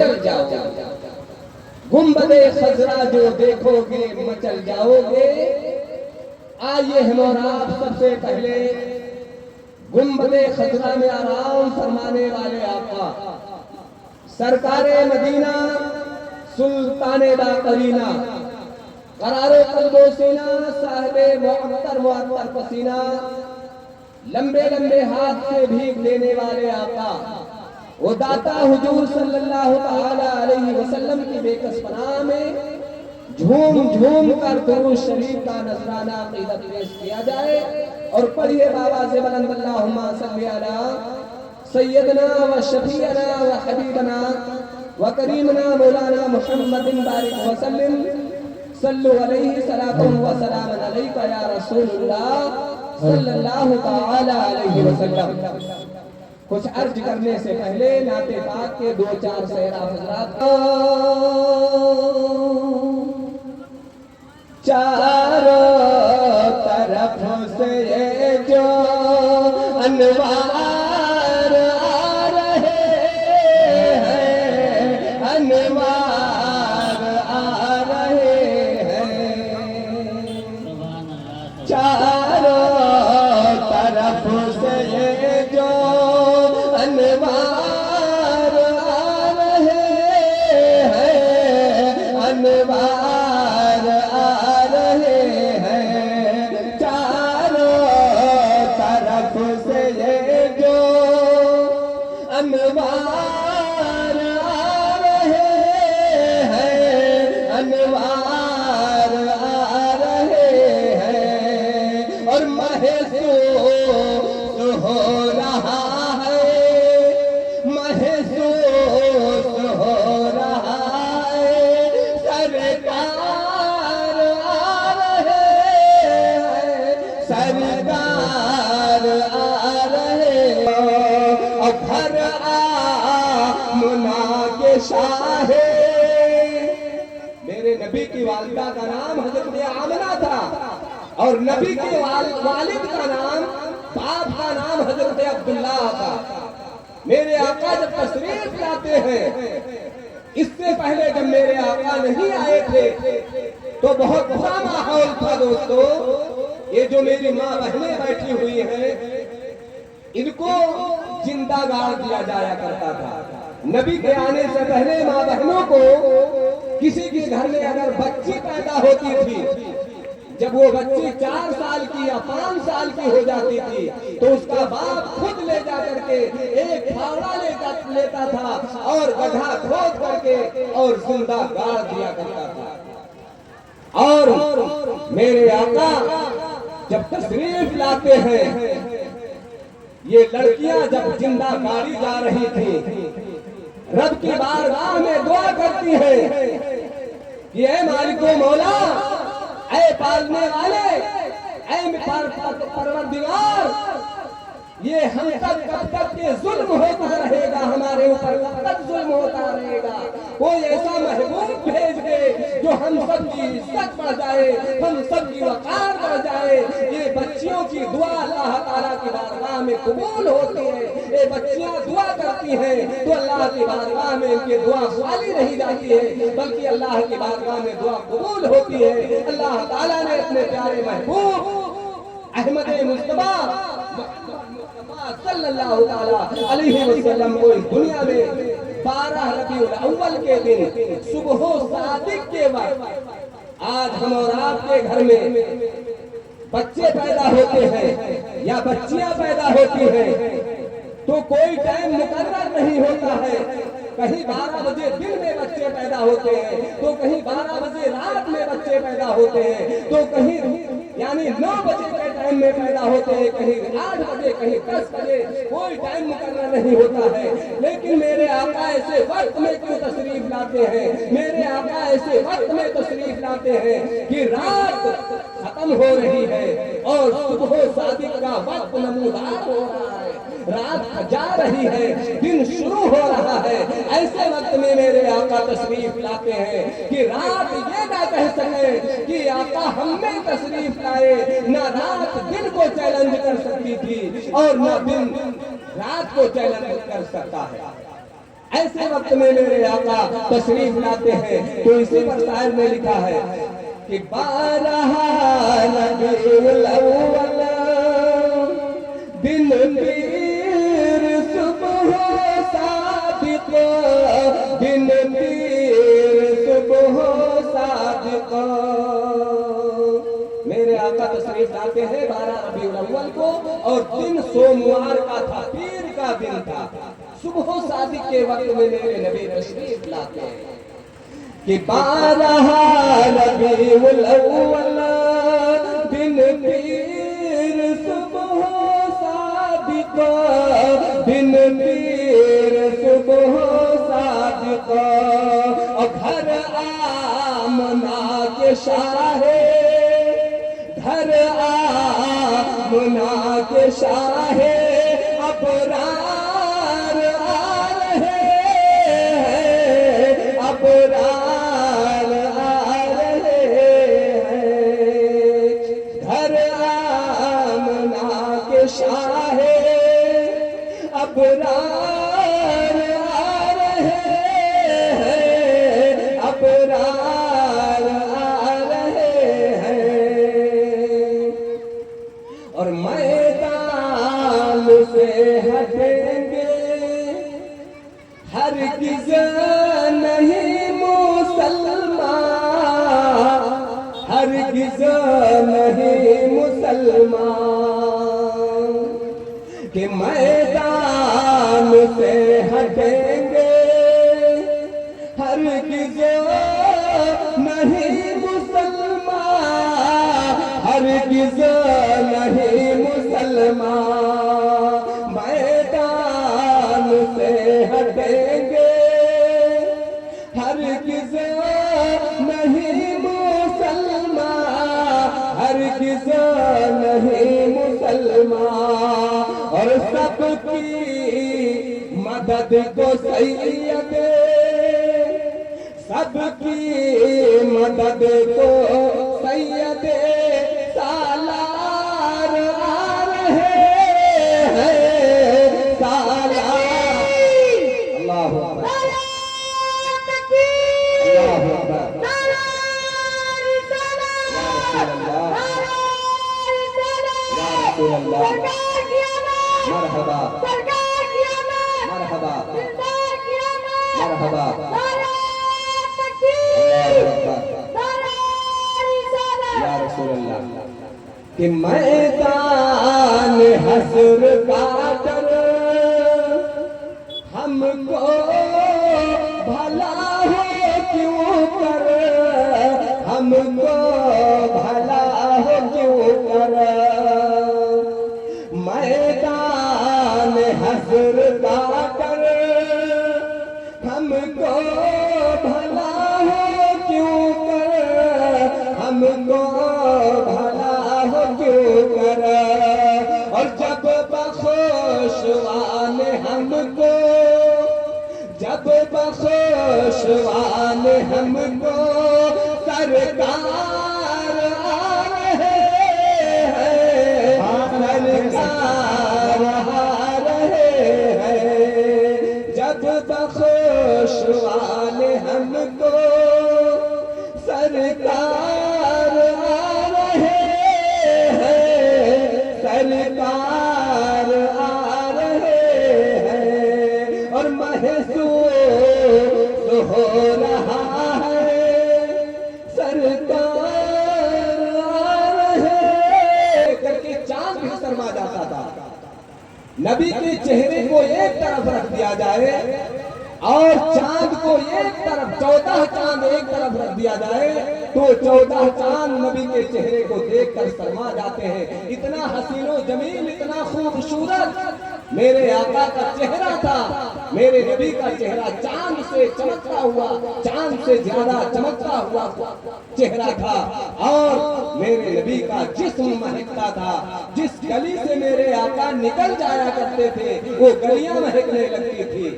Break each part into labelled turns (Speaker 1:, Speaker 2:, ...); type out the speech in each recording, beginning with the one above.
Speaker 1: مچل جاؤ گے، گنبد خضرا جو دیکھو گے مچل جاؤ گے۔ آئیے ہم اور آپ سب سے پہلے گنبد خضرا میں آرام فرمانے والے آقا سرکار مدینہ سلطان باقرینہ قرار قلب و سینہ صاحب معطر پسینہ لمبے لمبے ہاتھ سے بھیگ دینے والے آقا، وہ داتا حضور صلی اللہ تعالی علیہ وسلم کی بے کس پناہ میں جھوم جھوم کر درود شریف کا نذرانہ عقیدت پیش کیا جائے اور پڑھیے بابا سے بلند اللہم صلی علی سیدنا و شفیعنا و حبیبنا و کریمنا مولانا محمد بارک وسلم صلو علیہ صلاۃ و سلام علیک یا رسول اللہ صلی اللہ تعالی علیہ وسلم۔ کچھ عرض کرنے سے پہلے نعت پاک کے دو چار صحرا حضرات، چاروں طرف سے جو انوار آ رہے ہیں، انوار آ رہے ہیں، چاروں طرف سے جو انوار آ رہے ہیں، انوار آ رہے ہیں، چاروں طرف سے جو انوار آ رہے ہیں، انوار آ رہے ہیں، اور محسوس ہو رہا ہے، محسوس ہو رہا ہے، سرکار آ رہے ہیں، سرکار آ رہے ہیں، اور گھر آمنہ کے شاہ، میرے نبی کی والدہ کا نام حضرت آمنہ تھا اور نبی کے والد کا نام، باپ کا نام حضرت عبداللہ تھا۔ میرے آقا جب تشریف لاتے ہیں، اس سے پہلے جب میرے آقا نہیں آئے تھے تو بہت برا ماحول تھا دوستو۔ یہ جو میری ماں بہنیں بیٹھی ہوئی ہیں، ان کو زندہ گاڑ دیا جایا کرتا تھا۔ نبی کے آنے سے پہلے ماں بہنوں کو کسی کے گھر میں اگر بچی پیدا ہوتی تھی، جب وہ بچی 4 سال کی یا 5 سال کی ہو جاتی تھی تو اس کا باپ خود لے جا کر کے ایک پھاوڑا لیتا تھا اور گڈھا کھود کر کے اور زندہ گاڑ دیا کرتا تھا۔ اور میرے آقا جب تشریف لاتے ہیں، یہ لڑکیاں جب زندہ گاڑی جا رہی تھی، رب کی بارگاہ میں دعا کرتی ہیں کہ اے مالک و مولا، اے پالنے والے، اے پروردگار، یہ ہم تک کب تک یہ ظلم ہوتا رہے گا، ہمارے اوپر کب تک ظلم ہوتا رہے گا؟ کوئی ایسا محبوب بھیج دے جو ہم سب کی عزت بڑھ جائے، ہم سب کی وقار بڑھ جائے۔ یہ بچیوں کی دعا اللہ تعالیٰ کی بارگاہ میں قبول ہوتی ہے۔ یہ بچیاں دعا کرتی ہیں تو اللہ کی بارگاہ میں ان کی دعا خالی نہیں جاتی ہے، بلکہ اللہ کی بارگاہ میں دعا قبول ہوتی ہے۔ اللہ تعالیٰ نے اپنے پیارے محبوب احمد مصطفیٰ صلی اللہ تعالیٰ علیہ وسلم کو اس دنیا میں 12 ربیع الاول کے دن صبح صادق کے وقت، آج ہم اور آپ کے گھر میں بچے پیدا ہوتے ہیں یا بچیاں پیدا ہوتی ہیں تو کوئی ٹائم مقرر نہیں ہوتا ہے۔ کہیں 12 بجے دن میں بچے پیدا ہوتے ہیں تو کہیں 12 بجے رات میں بچے پیدا ہوتے ہیں تو کہیں یعنی 9 بجے کے ٹائم میں پیدا ہوتے ہیں، کہیں 8 بجے، کہیں 10 بجے، کوئی ٹائم مقرر نہیں ہوتا ہے۔ لیکن میرے آقا ایسے وقت میں کیوں تشریف لاتے ہیں؟ میرے آقا ایسے وقت میں تشریف لاتے ہیں کہ رات ختم ہو رہی ہے اور صبح صادق کا وقت نمودار ہو رہا ہے، رات جا رہی ہے، دن شروع ہو رہا ہے۔ ایسے وقت میں میرے آقا تشریف لاتے ہیں کہ رات یہ نہ کہہ سکے کہ آقا ہم میں تشریف لائے۔ نہ رات دن کو چیلنج کر سکتی تھی اور نہ دن رات کو چیلنج کر سکتا ہے۔ ایسے وقت میں میرے آقا تشریف لاتے ہیں تو اسی پر شاعر نے لکھا ہے کہ 12 ربیع الاول دن پیر صبح صادق، دن پیر صبح صادق۔ میرے آقا تشریف لاتے ہیں 12 ربیع الاول کو، اور دن سوموار کا تھا، پیر کا دن تھا۔ صبح صادق کے وقت میں میرے نبی تشریف لاتے ہیں کہ 12 ربیع الاول دن پیر صبح صادق، دن پیر صبح صادق۔ اور گھر آمنہ کے شاہ، گھر آمنہ کے شاہ ابرار آ رہے ہیں، ابرار آ رہے ہیں۔ گھر آمنہ کے شاہ ابرار آ رہے ہیں، ابرار آ رہے ہیں۔ اور میدان سے ہٹیں گے ہرگز نہیں مسلمان، ہرگز نہیں مسلمان، کہ میدان سے ہٹیں گے ہرگز نہیں مسلمان، ہرگز نہیں مسلمان۔ میدان سے ہٹیں گے ہرگز نہیں مسلمان، ہرگز نہیں مسلمان۔ اور سب کی مدد کو سید، سب کی مدد کو سید سالار آ رہے ہیں، سالار۔ اللہ اکبر، اللہ اکبر، یا رسول اللہ، مرحبا مرحبا مرحبا، یا رسول اللہ۔ کہ میدان حشر کا ڈر ہم کو بھلا ہو کیوں کر، ہم کو بھلا ہو کیوں کر۔ میدان حشر کا ڈر ہم کو بھلا ہو کیوں کر، ہم کو بھلا ہو کیوں کر۔ اور جب بخشوان ہم کو، جب بخشوان ہم کو سرکار آ رہے ہیں، سرکار آ رہے ہیں۔ جب بخشوان ہم کو سرکار آ رہے ہیں، سرکار آ رہے ہیں۔ اور محسوس ہو رہا ہے سرکار آ رہے، کر کے چاند بھی شرما جاتا تھا۔ نبی کے چہرے کو ایک طرف رکھ دیا جائے اور چاند کو ایک طرف، 14 چاند ایک طرف رکھ دیا جائے تو 14 چاند نبی کے چہرے کو دیکھ کر شرما جاتے ہیں۔ اتنا حسین و جمیل، اتنا خوبصورت میرے آقا کا چہرہ تھا۔ میرے نبی کا چہرہ چاند سے چمکتا ہوا، چاند سے زیادہ چمکتا ہوا چہرہ تھا، اور میرے نبی کا جسم مہکتا تھا۔ جس گلی سے میرے آقا نکل جایا کرتے تھے وہ گلیاں مہکنے لگتی تھی۔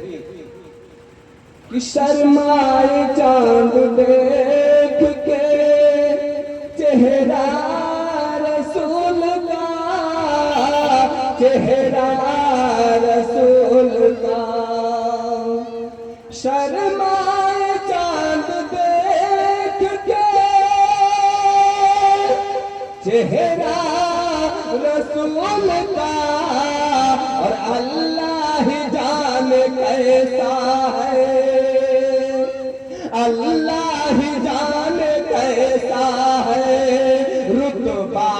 Speaker 1: کہ شرمائے چاند دیکھ کے چہرہ رسول کا، چہرہ رسول کا، شرمائے چاند دیکھ کے چہرہ رسول کا، اور اللہ ہی جانے کیسا ہے، اللہ ہی جانے کیسا ہے رتبہ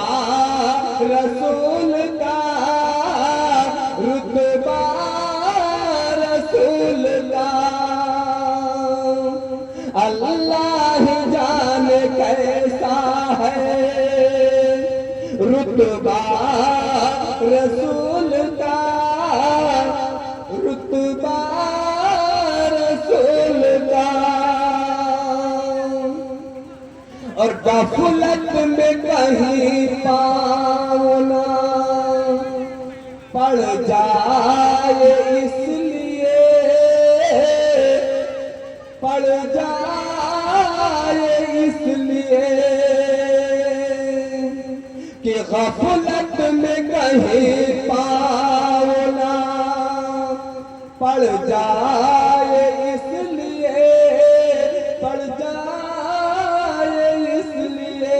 Speaker 1: رسول کا، رتبہ رسول کا، اللہ ہی جانے کیسا ہے رتبہ رسول کا، رتبہ رسول کا۔ اور غفلت میں کہیں پاؤں نہ پڑ جائے، اس لیے پڑ جائے اس لیے کہ غفلت میں کہیں پاؤں نہ پڑ جائے، اس لیے پڑ جائے اس لیے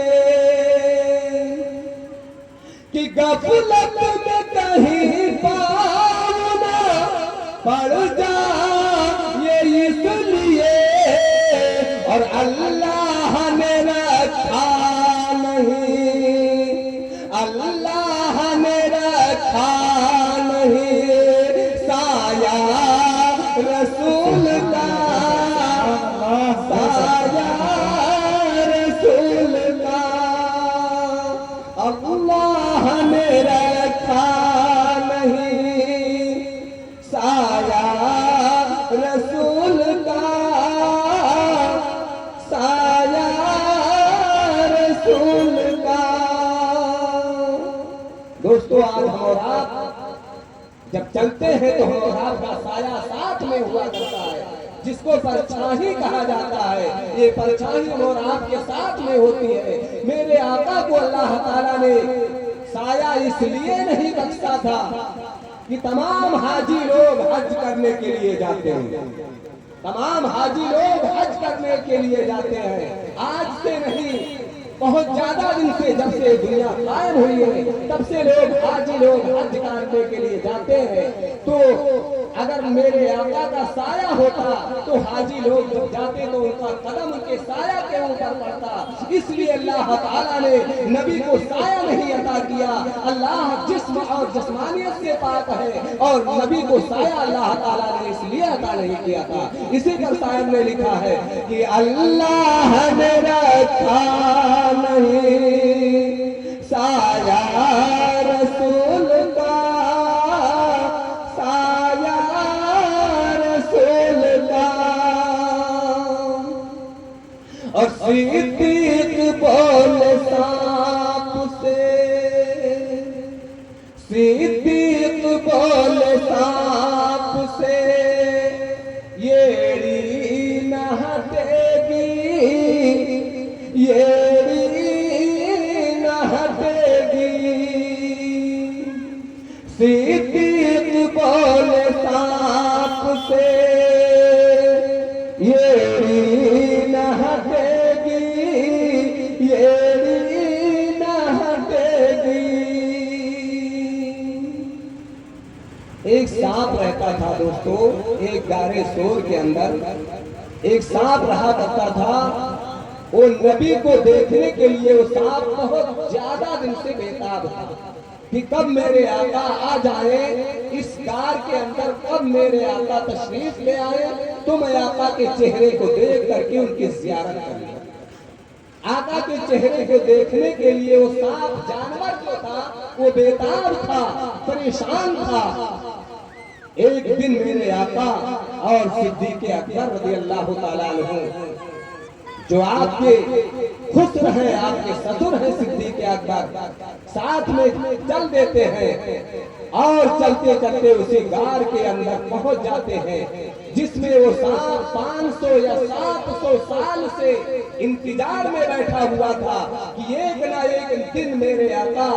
Speaker 1: کہ غفلت میں کہیں پاؤں نہ پڑ جائے اس لیے، اور اللہ نے رکھا نہیں، اللہ نے رکھا نہیں سایہ رسول کا، سایہ رسول کا، اللہ نے رکھا نہیں سایہ رسول کا، سایہ رسول کا۔ دوستو، آج ہم اور آپ جب چلتے ہیں تو ہم اور آپ کا سایہ ساتھ میں ہوا کرتا ہے، جس کو پرچھائی کہا جاتا ہے، یہ پرچھائی ہم اور آپ کے ساتھ میں ہوتی ہے۔ میرے آقا کو اللہ تعالیٰ نے سایہ اس لیے نہیں بخشا تھا کہ تمام حاجی لوگ حج کرنے کے لیے جاتے ہیں، تمام حاجی لوگ حج کرنے کے لیے جاتے ہیں، آج سے نہیں، بہت زیادہ دن سے، جب سے دنیا قائم ہوئی ہے تب سے لوگ حاجی لوگ حج کرنے کے لیے جاتے ہیں۔ تو اگر میرے آقا کا سایہ ہوتا تو حاجی لوگ جب جاتے تو ان کا قدم ان کے سایہ کے اوپر پڑتا، اس لیے اللہ تعالیٰ نے نبی کو سایہ نہیں عطا کیا۔ اللہ جسم اور جسمانیت سے پاک ہے، اور نبی کو سایہ اللہ تعالیٰ نے اس لیے عطا نہیں کیا تھا۔ اسی پر صاحب نے لکھا ہے کہ اللہ نے رکھا نہیں سایہ رسول کا، سایہ رسول کا۔ اور صدیق بولے سانپ سے، صدیق بولے سانپ سے، یڑی نہ ہٹے گی، یڑی نہ ہٹے گی۔ صدیق بولے سانپ سے، یڑی نہ ہٹے گی، یڑی نہ ہٹے گی۔ ایک سانپ رہتا تھا دوستو، ایک غار سور کے اندر ایک سانپ رہا کرتا تھا۔ وہ نبی کو دیکھنے کے لیے وہ سانپ بہت زیادہ دن سے بےتاب تھا کہ کب میرے آقا آ جائیں اس غار کے اندر، کب میرے آقا تشریف لے آئے تو میں آقا کے چہرے کو دیکھ کر کے ان کی زیارت کروں۔ آقا کے چہرے کو دیکھنے کے لیے وہ سانپ جانور جو تھا وہ بےتاب تھا، پریشان تھا۔ ایک دن میرے آقا اور صدیق اکبر رضی اللہ تعالیٰ عنہ، جو آپ کے خسر ہیں، آپ کے سسر ہیں صدیق اکبر، ساتھ میں چل دیتے ہیں۔ اور چلتے چلتے اسی غار کے اندر پہنچ جاتے ہیں جس میں وہ 500 یا 700 سال سے انتظار میں بیٹھا ہوا تھا کہ ایک نہ ایک دن میرے آقا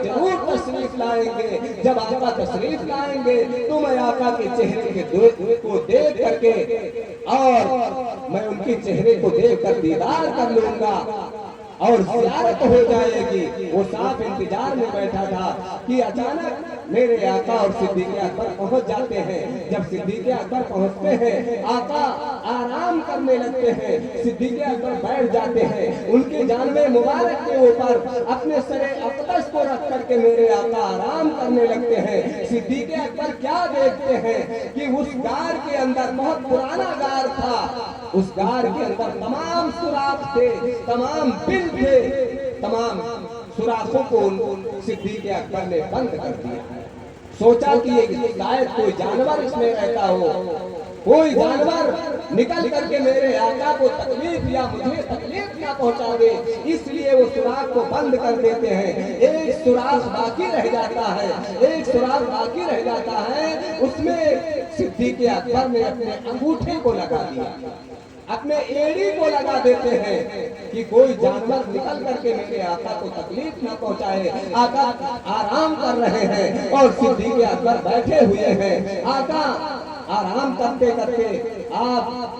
Speaker 1: ضرور تشریف لائیں گے. جب آقا تشریف لائیں گے تو میں آقا کے چہرے کو دیکھ کر کے اور میں ان کے چہرے کو دیکھ کر دیدار کر لوں گا اور زیارت ہو جائے گی. وہ صاحب انتظار میں بیٹھا تھا کہ اچانک میرے آقا اور صدیق اکبر پہنچ جاتے ہیں. جب صدیق اکبر پہنچتے ہیں آقا آرام کرنے لگتے ہیں. صدیق اکبر بیٹھ جاتے ہیں. ان کے جانب مبارک کے اوپر اپنے سر اقدس کو رکھ کر کے میرے آقا آرام کرنے لگتے ہیں. صدیق اکبر کیا دیکھتے ہیں کہ اس غار کے اندر بہت پرانا غار تھا. اس غار کے اندر تمام سوراخ تھے, تمام بل تھے. تمام سوراخوں کو صدیق اکبر نے بند کر دیا. سوچا کہ شاید کوئی جانور اس میں رہتا ہو, کوئی جانور نکل کر کے میرے آقا کو تکلیف یا مجھے تکلیف نہ پہنچا دے, اس لیے وہ سوراخ کو بند کر دیتے ہیں. ایک سوراخ باقی رہ جاتا ہے, ایک سوراخ باقی رہ جاتا ہے. اس میں صدیق اکبر نے اپنے انگوٹھے کو لگا دیا, اپنے ایڑی کو لگا دیتے ہیں کہ کوئی جانور نکل کر کے میرے آقا کو تکلیف نہ پہنچائے. آقا آرام کر رہے ہیں اور صدیق اکبر بیٹھے ہوئے ہیں. آقا آرام کرتے کرتے آپ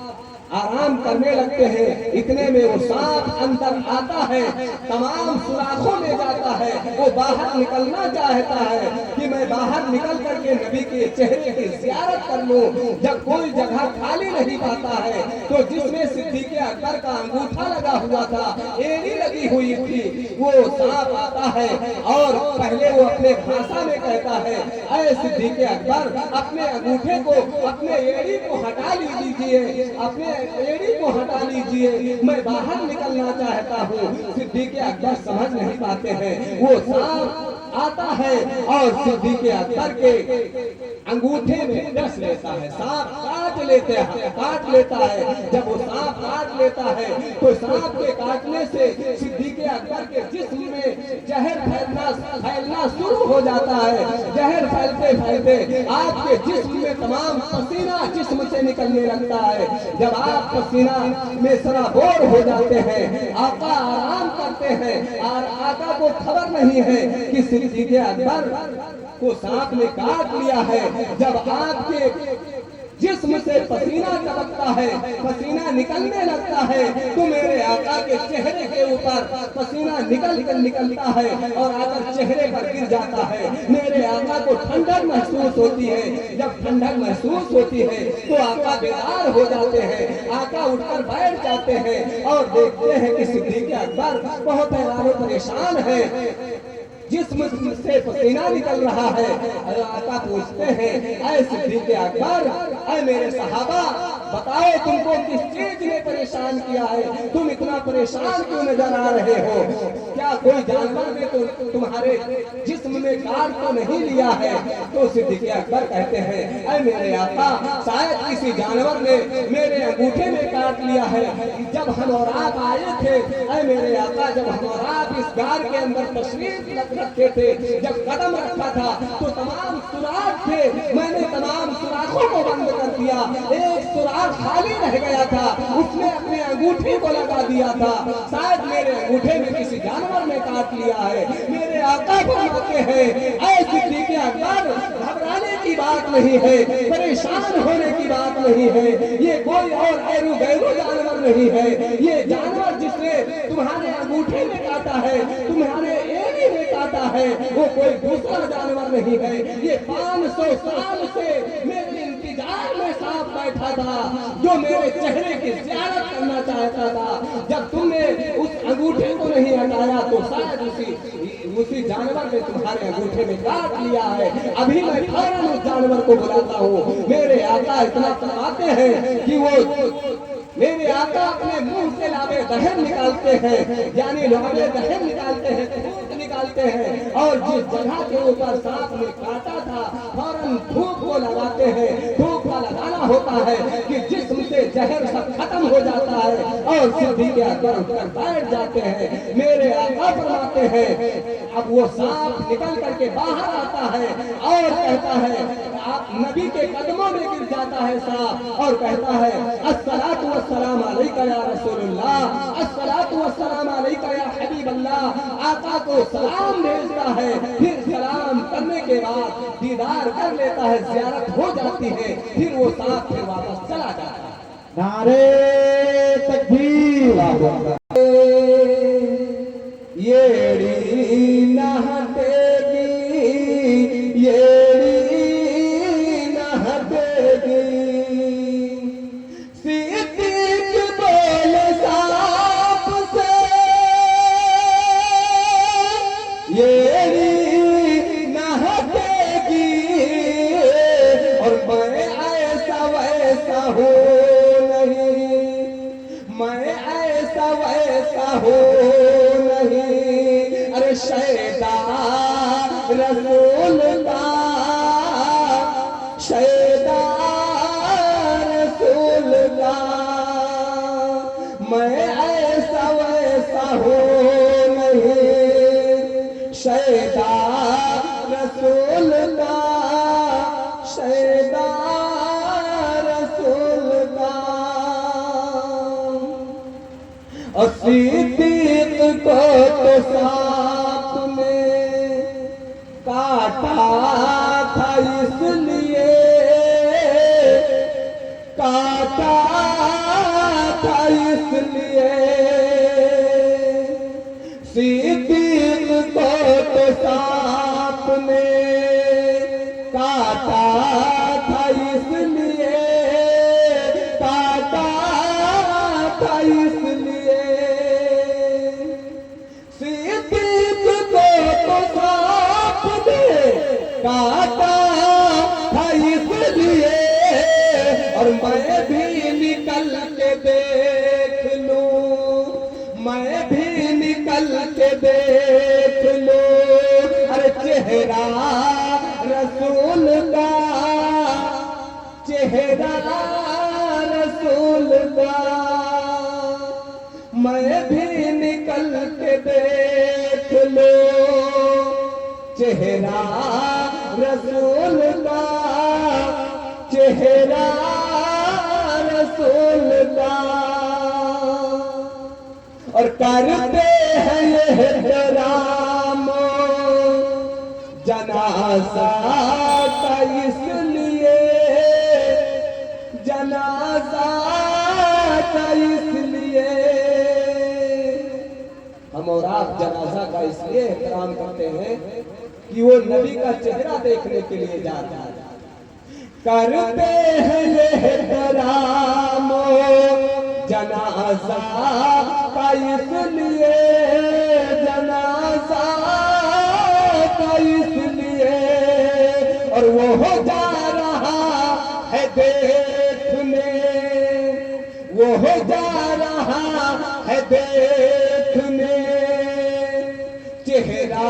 Speaker 1: آرام کرنے لگتے ہیں. اتنے میں وہ سانپ اندر آتا ہے, تمام سوراخوں میں جاتا ہے. وہ باہر نکلنا چاہتا ہے کہ میں باہر نکل کر کے نبی کے چہرے کی زیارت کر لوں. جب کوئی جگہ خالی نہیں پاتا ہے تو جس میں صدیق اکبر کا انگوٹھا لگا ہوا تھا, ایڑی لگی ہوئی تھی, وہ سانپ آتا ہے اور پہلے وہ اپنے بھاشا میں کہتا ہے اے صدیق اکبر اپنے انگوٹھے کو, اپنے ایڑی کو ہٹا لیجیے, اپنے ایڑی کو ہٹا لیجیے, میں باہر نکلنا چاہتا ہوں. صدیق اکبر سمجھ نہیں پاتے ہیں. وہ سانپ آتا ہے اور صدیق اکبر کے انگوٹھے میں ڈس لیتا ہے. سانپ کاٹ لیتا ہے. جب وہ سانپ کاٹ لیتا ہے تو سانپ کے کاٹنے سے صدیق اکبر کے جسم میں زہر پھیلنا شروع ہو جاتا ہے. زہر پھیلتے پھیلتے آپ کے جسم میں تمام پسینہ جسم سے نکلنے لگتا ہے. جب آپ پسینہ میں سرابور ہو جاتے ہیں, آقا آرام کرتے ہیں اور آقا کو خبر نہیں ہے کہ صدیق اکبر کو سانپ نے کاٹ لیا ہے. جب آپ کے جسم سے پسینہ ٹپکتا ہے, پسینہ نکلنے لگتا ہے تو میرے آقا کے چہرے کے اوپر پسینہ نکلتا ہے اور آ کر چہرے پر گر جاتا ہے. میرے آقا کو ٹھنڈک محسوس ہوتی ہے. جب ٹھنڈک محسوس ہوتی ہے تو آقا بیدار ہو جاتے ہیں. آقا اٹھ کر بیٹھ جاتے ہیں اور دیکھتے ہیں کہ صدیق اکبر بہت حیران و پریشان ہے, جسم سے پسینہ نکل رہا ہے. آقا پوچھتے ہیں اے صدیق اکبر, اے میرے صحابہ بتاؤ تم کو کس چیز نے پریشان کیا ہے, تم اتنا پریشان کیوں نظر آ رہے ہو؟ کیا کوئی جانور نے تمہارے جسم میں کاٹ تو نہیں لیا ہے؟ تو صدیق اکبر کہتے ہیں اے میرے آقا شاید کسی جانور نے میرے انگوٹھے میں کاٹ لیا ہے. جب ہم اور آپ آئے تھے اے میرے آقا, جب ہم اور آپ اس غار کے اندر تشریف رکھے تھے, جب قدم رکھا تھا تو تمام سوراخ تھے, میں نے تمام سوراخوں کو بند کر دیا. ایک سوراخ خالی رہ گیا تھا, اس نے اپنے انگوٹھے کو لگا دیا تھا. شاید میرے انگوٹھے میں کسی جانور نے کاٹ لیا ہے. میرے آقا فرماتے ہیں اے صدیق اکبر گھبرانے کی بات نہیں ہے, پریشان ہونے کی بات نہیں ہے. یہ کوئی اور غیرو جانور نہیں ہے. یہ جانور جس نے تمہارے انگوٹھے میں کاٹا ہے, تمہارے ایڑی میں کاٹا ہے, وہ کوئی دوسرا جانور نہیں ہے. یہ 500 سال سے میرے انتظار میں سانپ بیٹھا تھا جو میرے چہرے کی زیارت کرنا چاہتا تھا. جب تم نے اس انگوٹھے کو نہیں ہٹایا تو شاید اسی جانور نے تمہارے انگوٹھے میں کاٹ لیا ہے. ابھی میں فوراً اس جانور کو بلاتا ہوں. میرے آقا اتنا فرماتے ہیں کہ وہ میرے آقا اپنے منہ سے لابے دہن نکالتے ہیں, یعنی لابے دہن نکالتے ہیں, دھوپ نکالتے ہیں, اور جس جگہ کے اوپر سانپ نے کاٹا تھا فوراً دھوپ کو لگاتے ہیں. دھوپ کا لگانا ایسا ہوتا ہے کہ جسم سے زہر سب ختم ہو جاتا ہے اور صدیق اکبر اٹھ کر بیٹھ جاتے ہیں. میرے آقا فرماتے ہیں اب وہ سانپ نکل کر کے باہر آتا ہے اور کہتا ہے نبی کے قدموں میں گر جاتا ہے سانپ اور کہتا ہے الصلاۃ والسلام علیکہ یا رسول اللہ، الصلاۃ والسلام علیکہ یا حبیب اللہ. آقا کو سلام بھیجتا ہے، پھر سلام کرنے کے بعد دیدار کر لیتا ہے، زیارت ہو جاتی ہے، پھر وہ ساتھ پھر واپس چلا جاتا ہے.
Speaker 2: نعرے تکبیر.
Speaker 1: یڑی نہ ہٹے گی، یڑی نہ ہٹے گی، صدیق بول سانپ سے یڑی نہ ہٹے گی، اور میں ایسا ویسا ہوں نہیں، میں ایسا ویسا ہوں نہیں. ارے شیدا رسول کا، شیدا رسول کا، میں ایسا ویسا ہوں نہیں. شیدا رسول کا، شیدا رسول کا. اور صدیق کو تو سانپ نے کاٹا تھا، اس لیے کاٹا تھا، اس لیے صدیق کو تو سانپ نے کاٹا تھا، اس لیے کاٹا تھا، اس لیے صدیق کو تو سانپ نے کاٹا تھا، اس لیے. اور میں بھی نکل کے دیکھ لوں، میں بھی نکل کے دیکھ لوں. ارے چہرہ رسول کا، چہرہ رسول کا، میں بھی نکل کے دیکھ لوں. چہرہ رسول کا، چہرہ رسول کا. اور کرتے ہیں یہ احترام جنازہ کا، اس لیے جنازہ کا، اس لیے ہم اور آپ جنازہ کا اس لیے احترام کرتے ہیں کہ وہ نبی کا چہرہ دیکھنے کے لیے جاتا ہے. کرتے ہیں یہ احترام جنازہ کا، اس لیے جنازہ کا، اس لیے. اور وہ جا رہا ہے دیکھنے، وہ جا رہا ہے دیکھنے، چہرہ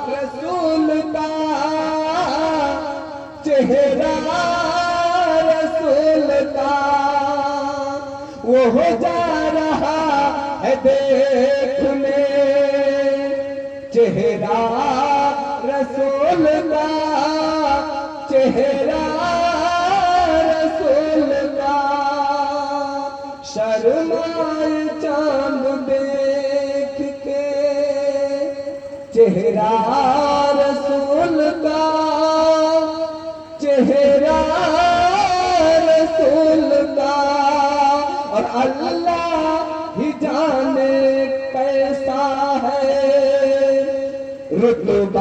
Speaker 1: رسول کا، چہرہ رسول کا. وہ جا رہا ہے دیکھنے، چہرہ رسول کا، چہرہ رسول کا. شرمائے چاند دیکھ کے چہرہ رسول کا، چہرہ رسول کا. اور اللہ ہی جانے کیسا ہے رتبہ